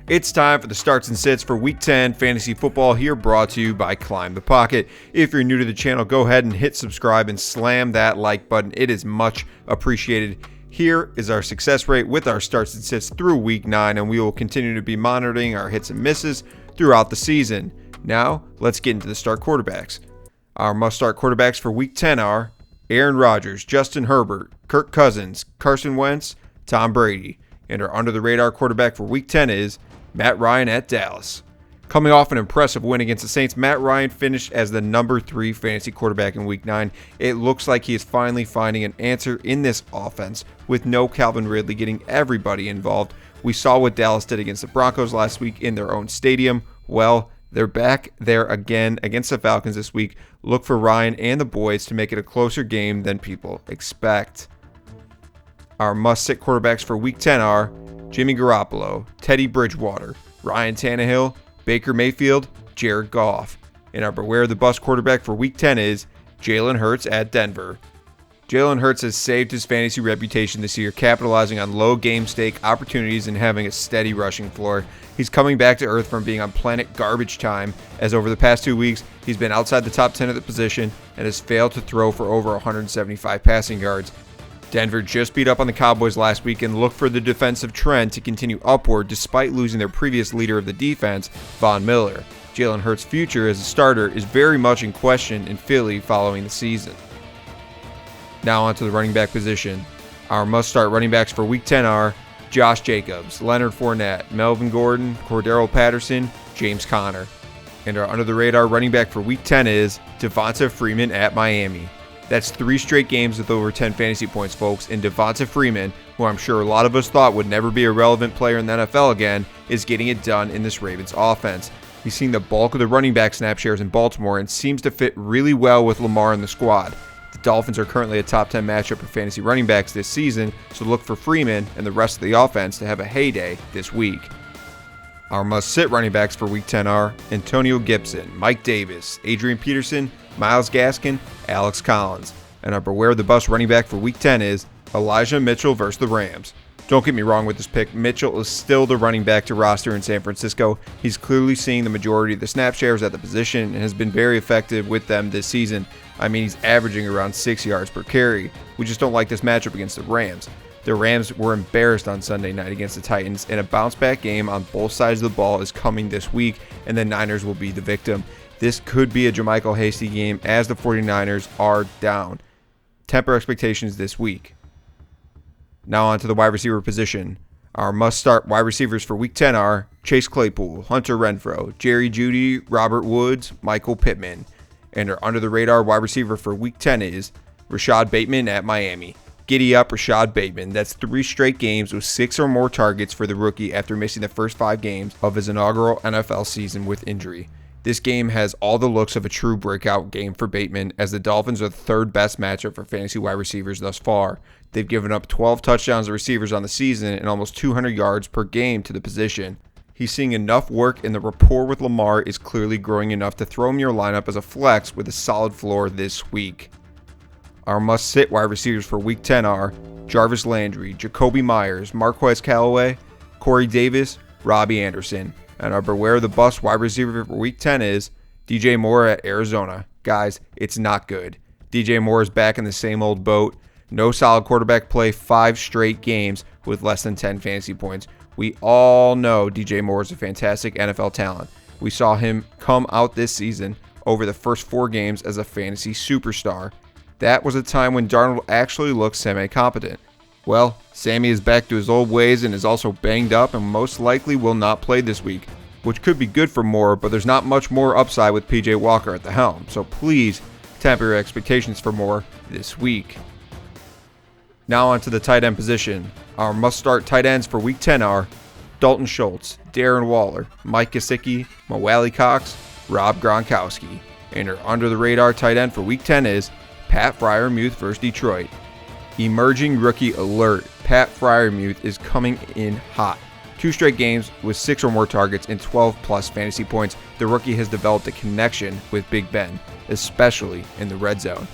It's time for the starts and sits for Week 10 Fantasy Football, here brought to you by Climb the Pocket. If you're new to the channel, go ahead and hit subscribe and slam that like button. It is much appreciated. Here is our success rate with our starts and sits through Week 9, and we will continue to be monitoring our hits and misses throughout the season. Now, let's get into the start quarterbacks. Our must-start quarterbacks for Week 10 are Aaron Rodgers, Justin Herbert, Kirk Cousins, Carson Wentz, Tom Brady. And our under-the-radar quarterback for Week 10 is Matt Ryan at Dallas. Coming off an impressive win against the Saints, Matt Ryan finished as the number 3 fantasy quarterback in Week 9. It looks like he is finally finding an answer in this offense with no Calvin Ridley getting everybody involved. We saw what Dallas did against the Broncos last week in their own stadium. Well, they're back there again against the Falcons this week. Look for Ryan and the boys to make it a closer game than people expect. Our must-sit quarterbacks for Week 10 are Jimmy Garoppolo, Teddy Bridgewater, Ryan Tannehill, Baker Mayfield, Jared Goff. And our beware the bust quarterback for Week 10 is Jalen Hurts at Denver. Jalen Hurts has saved his fantasy reputation this year, capitalizing on low game stake opportunities and having a steady rushing floor. He's coming back to earth from being on planet garbage time, as over the past 2 weeks, he's been outside the top 10 at the position and has failed to throw for over 175 passing yards. Denver just beat up on the Cowboys last week and look for the defensive trend to continue upward despite losing their previous leader of the defense, Von Miller. Jalen Hurts' future as a starter is very much in question in Philly following the season. Now onto the running back position. Our must-start running backs for Week 10 are Josh Jacobs, Leonard Fournette, Melvin Gordon, Cordero Patterson, James Conner. And our under-the-radar running back for Week 10 is DEVONTA Freeman at Miami. That's 3 straight games with over 10 fantasy points, folks, and DEVONTA Freeman, who I'm sure a lot of us thought would never be a relevant player in the NFL again, is getting it done in this Ravens offense. He's seeing the bulk of the running back snap shares in Baltimore and seems to fit really well with Lamar in the squad. The Dolphins are currently a top 10 matchup for fantasy running backs this season, so look for Freeman and the rest of the offense to have a heyday this week. Our must-sit running backs for Week 10 are Antonio Gibson, Mike Davis, Adrian Peterson, Myles Gaskin, Alex Collins. And our beware the bust running back for Week 10 is Elijah Mitchell versus the Rams. Don't get me wrong with this pick. Mitchell is still the running back to roster in San Francisco. He's clearly seeing the majority of the snap shares at the position and has been very effective with them this season. I mean, he's averaging around 6 yards per carry. We just don't like this matchup against the Rams. The Rams were embarrassed on Sunday night against the Titans, and a bounce-back game on both sides of the ball is coming this week, and the Niners will be the victim. This could be a JaMycal Hasty game as the 49ers are down. Temper expectations this week. Now on to the wide receiver position. Our must-start wide receivers for Week 10 are Chase Claypool, Hunter Renfrow, Jerry Jeudy, Robert Woods, Michael Pittman. And our under-the-radar wide receiver for Week 10 is Rashod Bateman at Miami. Giddy up, Rashod Bateman. That's 3 straight games with 6 or more targets for the rookie after missing the first 5 games of his inaugural NFL season with injury. This game has all the looks of a true breakout game for Bateman, as the Dolphins are the 3rd best matchup for fantasy wide receivers thus far. They've given up 12 touchdowns to receivers on the season and almost 200 yards per game to the position. He's seeing enough work, and the rapport with Lamar is clearly growing enough to throw him in your lineup as a flex with a solid floor this week. Our must-sit wide receivers for Week 10 are Jarvis Landry, Jacoby Myers, Marquez Callaway, Corey Davis, Robbie Anderson. And our beware the bust wide receiver for Week 10 is DJ Moore at Arizona. Guys, it's not good. DJ Moore is back in the same old boat. No solid quarterback play, 5 straight games with less than 10 fantasy points. We all know DJ Moore is a fantastic NFL talent. We saw him come out this season over the first 4 games as a fantasy superstar. That was a time when Darnold actually looked semi-competent. Well, Sammy is back to his old ways and is also banged up and most likely will not play this week, which could be good for Moore, but there's not much more upside with PJ Walker at the helm, so please temper your expectations for Moore this week. Now on to the tight end position. Our must-start tight ends for Week 10 are Dalton Schultz, Darren Waller, Mike Gesicki, Mo Alley-Cox, Rob Gronkowski. And our under-the-radar tight end for Week 10 is Pat Freiermuth versus Detroit. Emerging rookie alert. Pat Freiermuth is coming in hot. 2 straight games with 6 or more targets and 12 plus fantasy points. The rookie has developed a connection with Big Ben, especially in the red zone.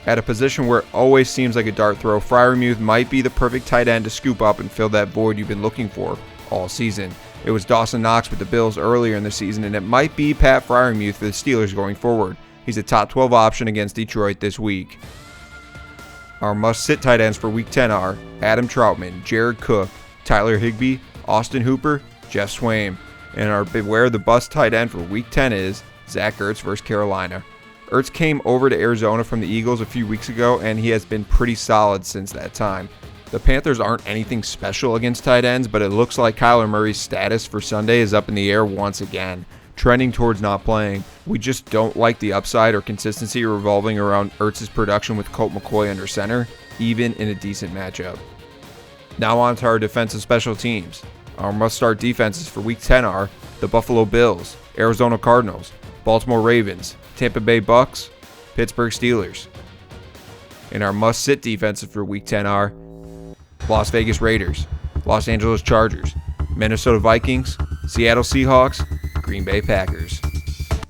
At a position where it always seems like a dart throw, Freiermuth might be the perfect tight end to scoop up and fill that void you've been looking for all season. It was Dawson Knox with the Bills earlier in the season, and it might be Pat Freiermuth for the Steelers going forward. He's a top 12 option against Detroit this week. Our must-sit tight ends for Week 10 are Adam Troutman, Jared Cook, Tyler Higbee, Austin Hooper, Jeff Swaim. And our beware the bust tight end for Week 10 is Zach Ertz versus Carolina. Ertz came over to Arizona from the Eagles a few weeks ago, and he has been pretty solid since that time. The Panthers aren't anything special against tight ends, but it looks like Kyler Murray's status for Sunday is up in the air once again, trending towards not playing. We just don't like the upside or consistency revolving around Ertz's production with Colt McCoy under center, even in a decent matchup. Now on to our defensive special teams. Our must-start defenses for Week 10 are the Buffalo Bills, Arizona Cardinals, Baltimore Ravens, Tampa Bay Bucks, Pittsburgh Steelers. And our must-sit defenses for Week 10 are Las Vegas Raiders, Los Angeles Chargers, Minnesota Vikings, Seattle Seahawks, Green Bay Packers.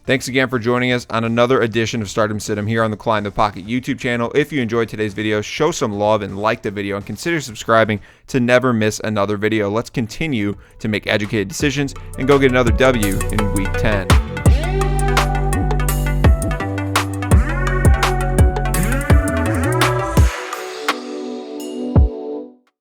Thanks again for joining us on another edition of Stardom Situm here on the Climb the Pocket YouTube channel. If you enjoyed today's video, show some love and like the video and consider subscribing to never miss another video. Let's continue to make educated decisions and go get another W in Week 10.